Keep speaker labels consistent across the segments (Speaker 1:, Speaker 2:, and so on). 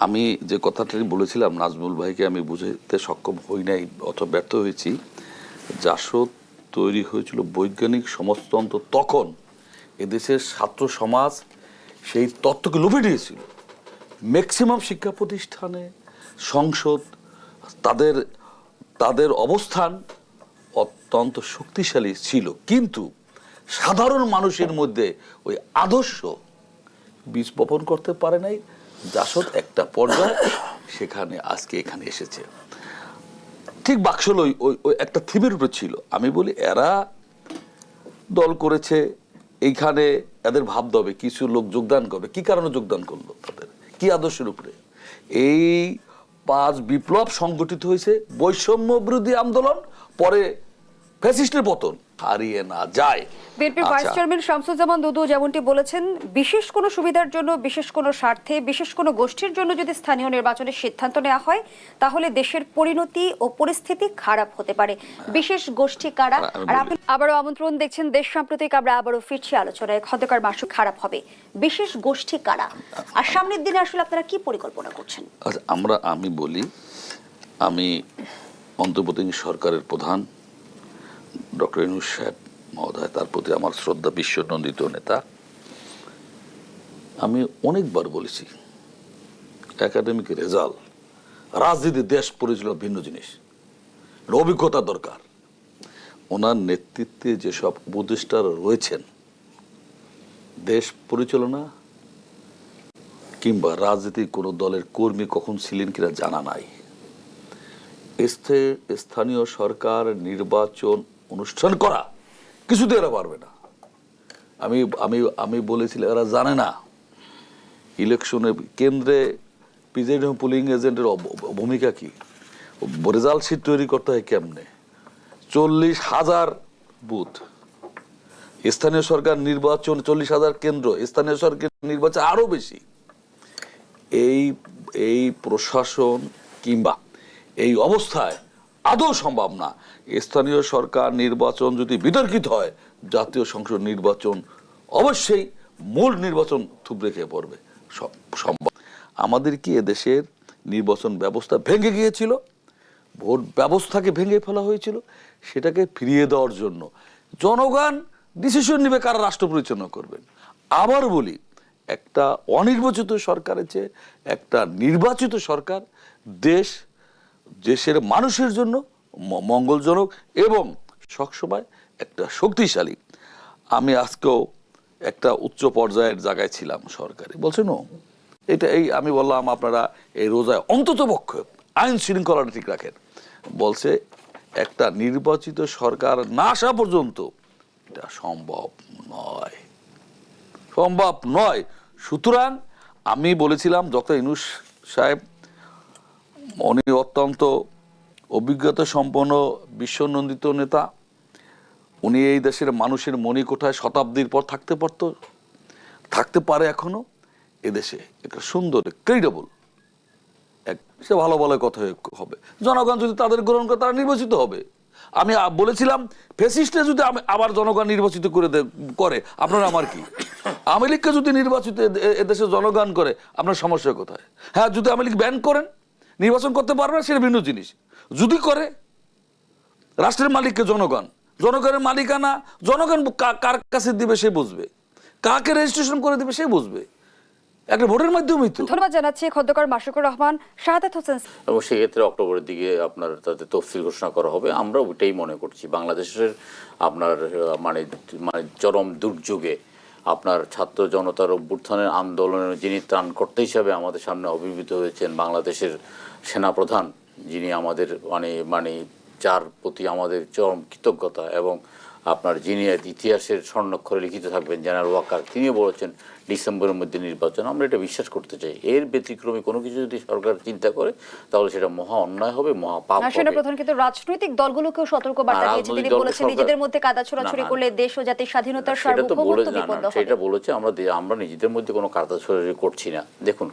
Speaker 1: আমি যে কথাটি বলেছিলাম নাজমুল ভাইকে আমি বুঝাতে সক্ষম হই নাই অথবা ব্যর্থ হয়েছি। জাসদ তৈরি হয়েছিল বৈজ্ঞানিক সমাজতন্ত্র, তখন এদেশের ছাত্র সমাজ সেই তত্ত্বকে লোভে দিয়েছিল। ম্যাক্সিমাম শিক্ষা প্রতিষ্ঠানে সংসদ তাদের তাদের অবস্থান অত্যন্ত শক্তিশালী ছিল, কিন্তু সাধারণ মানুষের মধ্যে ওই আদর্শ বীজ বপন করতে পারে নাই। জাসদ একটা পর্যায়ে সেখানে আজকে এখানে এসেছে। ঠিক বাক্সল ওই একটা থিমের উপরে ছিল। আমি বলি এরা দল করেছে, এইখানে এদের ভাবতে হবে কিছু লোক যোগদান করবে। কি কারণে যোগদান করলো, তাদের কি আদর্শের উপরে? এই 5 বিপ্লব সংগঠিত হয়েছে, বৈষম্য বিরোধী আন্দোলন, পরে ফ্যাসিস্টের পতন, হারিয়ে না যায়।
Speaker 2: বিএনপির ভাইস চেয়ারম্যান শামসুজ্জামান দুদু যেমনটি বলেছেন, বিশেষ কোনো সুবিধার জন্য, বিশেষ কোনো স্বার্থে, বিশেষ কোনো গোষ্ঠীর জন্য যদি স্থানীয় নির্বাচনের সিদ্ধান্ত নেওয়া হয়, তাহলে দেশের পরিণতি ও পরিস্থিতি খারাপ হতে পারে। বিশেষ গোষ্ঠী কারা? আর আপনি আবারও আমন্ত্রণ দেখছেন দেশ সাম্প্রতিক। আমরা আবারও ফিরছি আলোচনায়। খন্দকার মাসুদ, খারাপ হবে বিশেষ গোষ্ঠী কারা, আর সামনের দিনে আসলে আপনারা কি পরিকল্পনা করছেন?
Speaker 1: আচ্ছা, আমি বলি, আমি অন্তর্বর্তী সরকারের প্রধান ডক্টর ইউনূস সাহেব মহোদয়, তার প্রতি আমার শ্রদ্ধা, বিশ্বনন্দিত নেতা। আমি অনেকবার বলেছি, একাডেমিক রেজাল্ট, রাজনীতি, দেশ পরিচালনা ভিন্ন জিনিস, অভিজ্ঞতা দরকার। ওনার নেতৃত্বে যেসব উপদেষ্টারা রয়েছেন, দেশ পরিচালনা কিংবা রাজনীতির কোনো দলের কর্মী কখন ছিলেন কিনা জানা নাই। স্থানীয় সরকার নির্বাচন অনুষ্ঠান করা কিছুতে এরা পারবে না। আমি আমি আমি বলেছিলাম, এরা জানে না ইলেকশনে কেন্দ্রে প্রিজাইডিং পুলিং এজেন্টের ভূমিকা কি, রেজাল্ট শিট তৈরি করতে হয় কেমনে। 40,000 বুথ, স্থানীয় সরকার নির্বাচন 40,000 কেন্দ্র, স্থানীয় সরকার নির্বাচন আরো বেশি। এই প্রশাসন কিংবা এই অবস্থায় আদৌ সম্ভব না। স্থানীয় সরকার নির্বাচন যদি বিতর্কিত হয়, জাতীয় সংসদ নির্বাচন অবশ্যই মূল নির্বাচন থুবড়ে খেয়ে পড়বে। সম্ভব। আমাদের কি এদেশের নির্বাচন ব্যবস্থা ভেঙে গিয়েছিল, ভোট ব্যবস্থাকে ভেঙে ফেলা হয়েছিল, সেটাকে ফিরিয়ে দেওয়ার জন্য জনগণ ডিসিশন নেবে কারা রাষ্ট্র পরিচালনা করবেন। আবার বলি, একটা অনির্বাচিত সরকারের চেয়ে একটা নির্বাচিত সরকার দেশের মানুষের জন্য মঙ্গলজনক এবং সবসময় একটা শক্তিশালী। আমি আজকেও একটা উচ্চ পর্যায়ের জায়গায় ছিলাম সরকারি, বলছেন আমি বললাম আপনারা এই রোজায় অন্তত পক্ষে আইন শৃঙ্খলাটা ঠিক রাখেন। বলছে একটা নির্বাচিত সরকার না আসা পর্যন্ত এটা সম্ভব নয়। সুতরাং আমি বলেছিলাম, ডক্টর ইউনূস সাহেব উনি অত্যন্ত অভিজ্ঞতা সম্পন্ন বিশ্বনন্দিত নেতা। উনি এই দেশের মানুষের মণিকোঠায় শতাব্দীর পর থাকতে পারে এখনো। এদেশে একটা সুন্দর ক্রেডিবল সে ভালো বলে কথা হবে। জনগণ যদি তাদের গ্রহণ করে, তারা নির্বাচিত হবে। আমি বলেছিলাম, ফ্যাসিস্টে যদি আবার জনগণ নির্বাচিত করে আপনারা আমার কি? আওয়ামী লীগকে যদি নির্বাচিত এদেশে জনগণ করে, আপনার সমস্যা কোথায়? হ্যাঁ, যদি আওয়ামী লীগ ব্যান করেন, নির্বাচন করতে পারবে না, সেটা ভিন্ন জিনিস। যদি করে, রাষ্ট্রের মালিককে জনগণের মালিকানা জনগণ কার কাছে দিবে সে বুঝবে, কাকে রেজিস্ট্রেশন করে দিবে সে বুঝবে, একটা ভোটের মাধ্যমেই তো।
Speaker 2: ধন্যবাদ জানাচ্ছি খন্দকার মাশরুকুর রহমান। শাহাদাত হোসেন,
Speaker 3: এবং সেক্ষেত্রে অক্টোবরের দিকে আপনার তাদের তফসিল ঘোষণা করা হবে। আমরা ওইটাই মনে করছি। বাংলাদেশের আপনার মানে চরম দুর্যোগে আপনার ছাত্র জনতার অভ্যুত্থানের আন্দোলনের যিনি ত্রাণকর্তা হিসাবে আমাদের সামনে আবির্ভূত হয়েছেন, বাংলাদেশের সেনাপ্রধান, যিনি আমাদের মানে যার প্রতি আমাদের চরম কৃতজ্ঞতা, এবং আপনার যিনি ইতিহাসের স্বর্ণাক্ষরে লিখিত থাকবেন, জেনারেল ওয়াকার, তিনিও বলেছেন ডিসেম্বরের মধ্যে নির্বাচন। আমরা এটা বিশ্বাস করতে চাই। এর ব্যতিক্রমী কোনো কিছু যদি সরকার চিন্তা করে, তাহলে সেটা মহা অন্যায় হবে, মহা পাপ হবে।
Speaker 2: সেনাপ্রধান কিন্তু রাজনৈতিক দলগুলোকেও সতর্ক বার্তা দিয়েছেন। তিনি বলেছেন, নিজেদের মধ্যে কাদা ছোড়াছুড়ি করলে দেশ ও জাতির স্বাধীনতার সার্বভৌমত্ব বিপন্ন হবে।
Speaker 3: সেটা বলেছে। আমরা নিজেদের মধ্যে কোনো কাদা ছোড়াছুড়ি করছি না। দেখুন,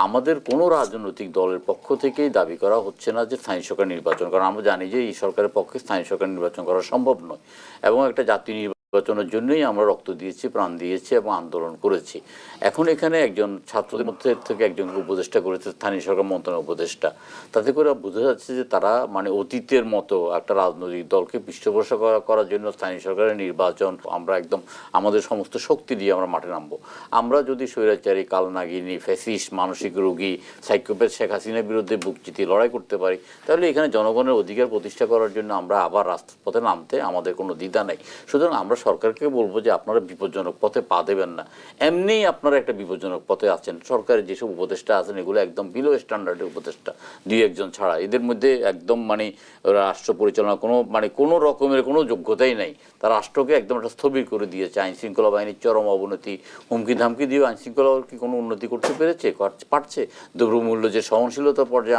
Speaker 3: আমাদের কোনো রাজনৈতিক দলের পক্ষ থেকেই দাবি করা হচ্ছে না যে স্থানীয় সরকার নির্বাচন, কারণ আমরা জানি যে এই সরকারের পক্ষে স্থানীয় সরকার নির্বাচন করা সম্ভব নয়, এবং একটা জাতীয় নির্বাচন নির্বাচনের জন্যই আমরা রক্ত দিয়েছি, প্রাণ দিয়েছি এবং আন্দোলন করেছি। এখন এখানে একজন ছাত্রদের মধ্যে থেকে একজনকে উপদেষ্টা করেছে স্থানীয় সরকার মন্ত্রণালয় উপদেষ্টা। তাতে করে বোঝা যাচ্ছে যে তারা মানে অতীতের মতো একটা রাজনৈতিক দলকে পৃষ্ঠপোষক করার জন্য স্থানীয় সরকারের নির্বাচন, আমরা একদম আমাদের সমস্ত শক্তি দিয়ে আমরা মাঠে নামবো। আমরা যদি স্বৈরাচারী, কালনাগিনী, ফ্যাসিস্ট, মানসিক রোগী, সাইকোপ্যাথ শেখ হাসিনার বিরুদ্ধে বুক চিতিয়ে লড়াই করতে পারি, তাহলে এখানে জনগণের অধিকার প্রতিষ্ঠা করার জন্য আমরা আবার রাজপথে নামতে আমাদের কোনো দ্বিধা নেই। সুতরাং আমরা সরকারকে বলবো যে আপনারা বিপজ্জনক পথে পা দেবেন না। এমনিই আপনারা একটা বিপজ্জনক পথে আছেন। সরকারের যেসব উপদেষ্টা আছেন এগুলো একদম বিলো স্ট্যান্ডার্ডের উপদেষ্টা, দুই একজন ছাড়া। এদের মধ্যে একদম মানে রাষ্ট্র পরিচালনা কোনো রকমের কোনো যোগ্যতাই নেই। তারা রাষ্ট্রকে একদম একটা স্থবির করে দিয়েছে। আইন শৃঙ্খলা বাহিনীর চরম অবনতি, হুমকি ধামকি দিয়ে আইন শৃঙ্খলা কি কোনো উন্নতি করতে পারছে? দ্রব্যমূল্য যে সহনশীলতা পর্যায়ে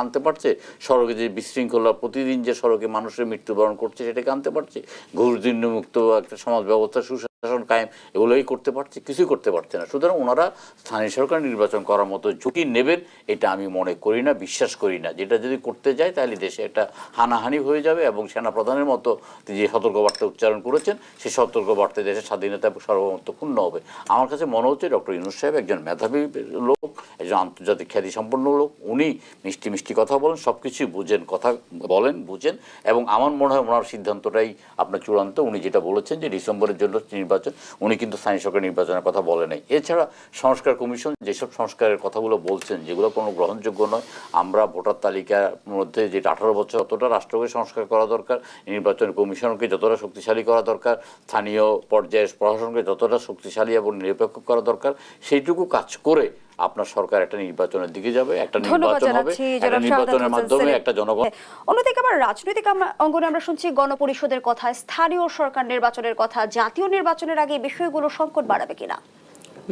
Speaker 3: আনতে পারছে? সড়কে যে বিশৃঙ্খলা, প্রতিদিন যে সড়কে মানুষের মৃত্যুবরণ করছে সেটাকে আনতে পারছে? ঘুষ দুর্নীতিমুক্ত একটা সমাজ ব্যবস্থা, সুশাসন কায়েম, এগুলোই করতে পারছে? কিছুই করতে পারছে না। সুতরাং ওনারা স্থানীয় সরকার নির্বাচন করার মতো ঝুঁকি নেবেন এটা আমি মনে করি না, বিশ্বাস করি না। যেটা যদি করতে যায় তাহলে দেশে একটা হানাহানি হয়ে যাবে এবং সেনাপ্রধানের মতো যে সতর্কবার্তা উচ্চারণ করেছেন সেই সতর্কবার্তায় দেশের স্বাধীনতা এবং সার্বভৌমত্ব ক্ষুণ্ণ হবে। আমার কাছে মনে হচ্ছে ডক্টর ইউনূস সাহেব একজন মেধাবী লোক, একজন আন্তর্জাতিক খ্যাতিসম্পন্ন লোক। উনি মিষ্টি মিষ্টি কথা বলেন, সব কিছুই বুঝেন, কথা বলেন, বুঝেন, এবং আমার মনে হয় ওনার সিদ্ধান্তটাই আপনার চূড়ান্ত। উনি যেটা বলেছেন যে ডিসেম্বরের জন্য নির্বাচন, উনি কিন্তু স্থানীয় সরকার নির্বাচনের কথা বলে নাই। এছাড়া সংস্কার কমিশন যেসব সংস্কারের কথাগুলো বলছেন যেগুলো কোনো গ্রহণযোগ্য নয়, আমরা ভোটার তালিকার মধ্যে যেটা 18 বছর অতটা রাষ্ট্রকে সংস্কার করা দরকার, নির্বাচন কমিশনকে যতটা শক্তিশালী করা দরকার, স্থানীয় পর্যায়ে প্রশাসনকে যতটা শক্তিশালী এবং নিরপেক্ষ করা দরকার, সেইটুকু কাজ করে আপনার সরকার একটা নির্বাচনের দিকে যাবে, একটা নির্বাচন হবে, একটা নির্বাচনের মাধ্যমে একটা জনগণ।
Speaker 2: অন্যদিকে আবার রাজনৈতিক অঙ্গনে আমরা শুনছি গণপরিষদের কথা, স্থানীয় সরকার নির্বাচনের কথা। জাতীয় নির্বাচনের আগে এই বিষয়গুলো সংকট বাড়াবে কিনা?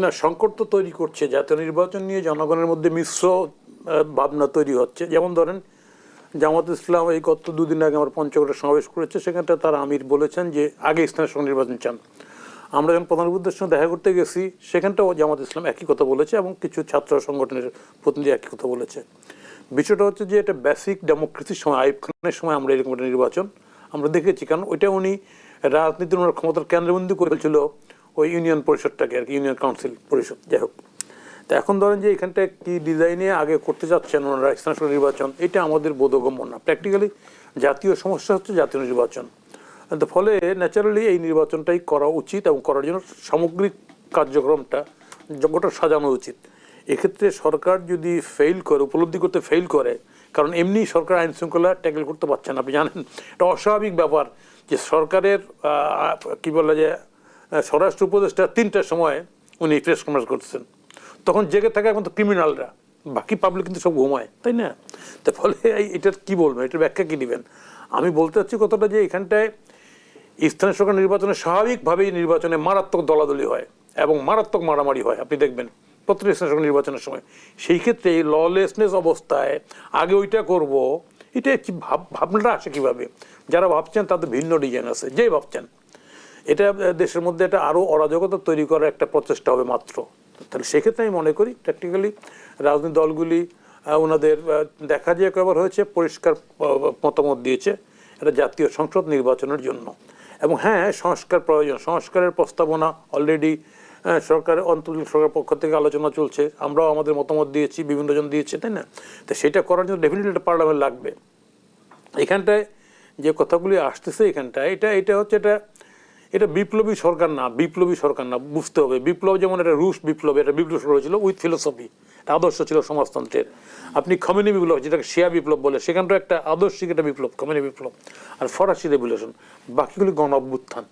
Speaker 4: না, সংকট তো তৈরি করছে। জাতীয় নির্বাচন নিয়ে জনগণের মধ্যে মিশ্র ভাবনা তৈরি হচ্ছে। যেমন ধরেন জামাত ইসলাম এই গত দুদিন আগে আমার পঞ্চগড়ে সমাবেশ করেছে, সেখানটা তার আমির বলেছেন যে আগে স্থানীয় সরকার নির্বাচন চান। আমরা যখন প্রধান উপদেষ্টার সঙ্গে দেখা করতে গেছি সেখানটাও জামাত ইসলাম একই কথা বলেছে এবং কিছু ছাত্র সংগঠনের প্রতিনিধি একই কথা বলেছে। বিষয়টা হচ্ছে যে এটা বেসিক ডেমোক্রেসির সময়, আইয়ুব খানের সময় আমরা এরকম একটা নির্বাচন আমরা দেখেছি। কারণ ওইটা উনি রাজনীতির ওনার ক্ষমতার কেন্দ্রবন্দী করেছিল ওই ইউনিয়ন পরিষদটাকে আর কি, ইউনিয়ন কাউন্সিল পরিষদ, যাই হোক। তো এখন ধরেন যে এখানটা কি ডিজাইনে আগে করতে যাচ্ছেন ওনারা স্থানীয় সরকার নির্বাচন, এটা আমাদের বোধগম্য না। প্র্যাকটিক্যালি জাতীয় সমস্যা হচ্ছে জাতীয় নির্বাচন। তো ফলে ন্যাচারালি এই নির্বাচনটাই করা উচিত এবং করার জন্য সামগ্রিক কার্যক্রমটা যোগ্যটা সাজানো উচিত। এক্ষেত্রে সরকার যদি ফেইল করে, উপলব্ধি করতে ফেইল করে, কারণ এমনি সরকার আইন শৃঙ্খলা ট্যাকেল করতে পারছে না। আপনি জানেন এটা অস্বাভাবিক ব্যাপার যে সরকারের কি বলে যে স্বরাষ্ট্র উপদেষ্টা 3টার সময় উনি প্রেস কনফারেন্স করতেছেন, তখন জেগে থাকে এখন তো ক্রিমিনালরা, বাকি পাবলিক কিন্তু সব ঘুমায়, তাই না? তো ফলে এটার কি বলবেন, এটার ব্যাখ্যা কি দিবেন? আমি বলতে চাচ্ছি কতটা যে এখানটায় স্থানীয় সরকার নির্বাচনে স্বাভাবিকভাবেই নির্বাচনে মারাত্মক দলাদলি হয় এবং মারাত্মক মারামারি হয়। আপনি দেখবেন প্রত্যেক স্থানীয় সরকার নির্বাচনের সময়। সেই ক্ষেত্রে এই ললেসনেস অবস্থায় আগে ওইটা করব, এটা কি ভাবনাটা আসে কীভাবে? যারা ভাবছেন তাদের ভিন্ন ডিজাইন আছে, যেই ভাবছেন এটা দেশের মধ্যে এটা আরও অরাজকতা তৈরি করার একটা প্রচেষ্টা হবে মাত্র। তাহলে সেক্ষেত্রে আমি মনে করি প্র্যাকটিক্যালি রাজনৈতিক দলগুলি ওনাদের দেখা যায় একবার হয়েছে পরিষ্কার মতামত দিয়েছে এটা জাতীয় সংসদ নির্বাচনের জন্য। এবং হ্যাঁ, সংস্কার প্রয়োজন, সংস্কারের প্রস্তাবনা অলরেডি সরকারের অন্তর্বর্তী সরকারের পক্ষ থেকে আলোচনা চলছে, আমরাও আমাদের মতামত দিয়েছি, বিভিন্ন জন দিয়েছে, তাই না? তো সেটা করার জন্য ডেফিনেটলি একটা পার্লামেন্ট লাগবে। এখানটায় যে কথাগুলি আসতেছে এখানটায় এটা হচ্ছে এটা বিপ্লবী সরকার না, বিপ্লবী সরকার না, বুঝতে হবে। বিপ্লব যেমন এটা রুশ বিপ্লব, এটা বিপ্লব শুরু হয়েছিল উইথ ফিলোসফি, একটা আদর্শ ছিল সমাজতন্ত্রের। আপনি খমেনি বিপ্লব, যেটাকে শিয়া বিপ্লব বলে, সেখানটাও একটা আদর্শিক একটা বিপ্লব, খমেনি বিপ্লব। আর ফরাসি রেভলিউশন, বাকিগুলি গণ অভ্যুত্থান।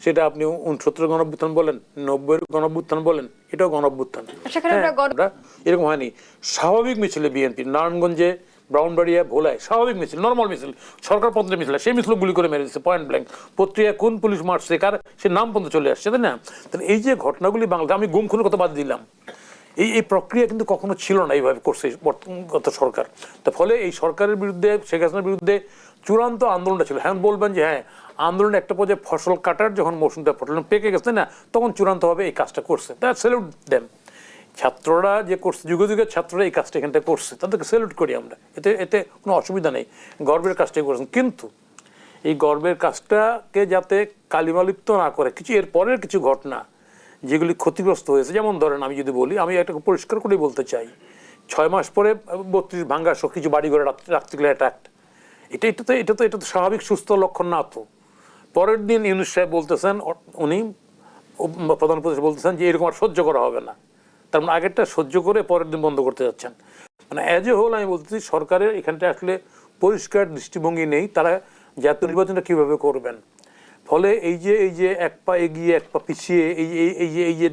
Speaker 4: সেটা আপনি 69 গণ অভ্যুত্থান বলেন, 90 গণ অভ্যুত্থান বলেন, এটাও গণ অভ্যুত্থান। এরকম হয়নি স্বাভাবিক মিছিলে বিএনপি নারায়ণগঞ্জে, ব্রাউনবাড়িয়া, ভোলায় স্বাভাবিক মিছিল, নর্মাল মিছিল, সরকার পন্থী মিছিল, সেই মিছিল গুলি করে মেরে দিচ্ছে পয়েন্ট ব্ল্যাঙ্ক। পত্রিকা কোন পুলিশ মারছে কার সে নাম পর্যন্ত চলে আসছে, তাই না? তাহলে এই যে ঘটনাগুলি বাংলাদেশে, আমি গুম খুনের কথা বাদ দিলাম, এই প্রক্রিয়া কিন্তু কখনো ছিল না, এইভাবে করছে গত সরকার। তো ফলে এই সরকারের বিরুদ্ধে, শেখ হাসিনার বিরুদ্ধে চূড়ান্ত আন্দোলনটা ছিল। হ্যাঁ, বলবেন যে হ্যাঁ, আন্দোলন একটা পর্যায়ে ফসল কাটার যখন মৌসুমটা ফসল পেকে গেছে না, তখন চূড়ান্তভাবে এই কাজটা করছে। That salute them. ছাত্ররা যে করছে, যুগে যুগের ছাত্ররা এই কাজটা এখানটা করছে, তাদেরকে স্যালুট করি আমরা, এতে কোনো অসুবিধা নেই, গর্বের কাজটাই করেছেন। কিন্তু এই গর্বের কাজটাকে যাতে কালিমালিপ্ত না করে কিছু এর পরের কিছু ঘটনা যেগুলি ক্ষতিগ্রস্ত হয়েছে, যেমন ধরেন আমি যদি বলি, আমি একটা পরিষ্কার করে বলতে চাই, 6 মাস পরে 32 ভাঙ্গা সব কিছু বাড়ি ঘরে রাত্রিগুলো অ্যাটাক, এটা তো স্বাভাবিক সুস্থ লক্ষণ না। তো পরের দিন ইউনূস সাহেব বলতেছেন, উনি প্রধান উপদেষ্টা বলতেছেন যে এরকম আর সহ্য করা হবে না। তার মানে আগেরটা সহ্য করে পরের দিন বন্ধ করতে যাচ্ছেন। মানে অ্যাজ এ হোল আমি বলতেছি সরকারের এখানটা আসলে পরিষ্কার দৃষ্টিভঙ্গি নেই, তারা জাতীয় নির্বাচনটা কীভাবে করবেন। ফলে এই যে এক পা এগিয়ে এক পা পিছিয়ে এই যে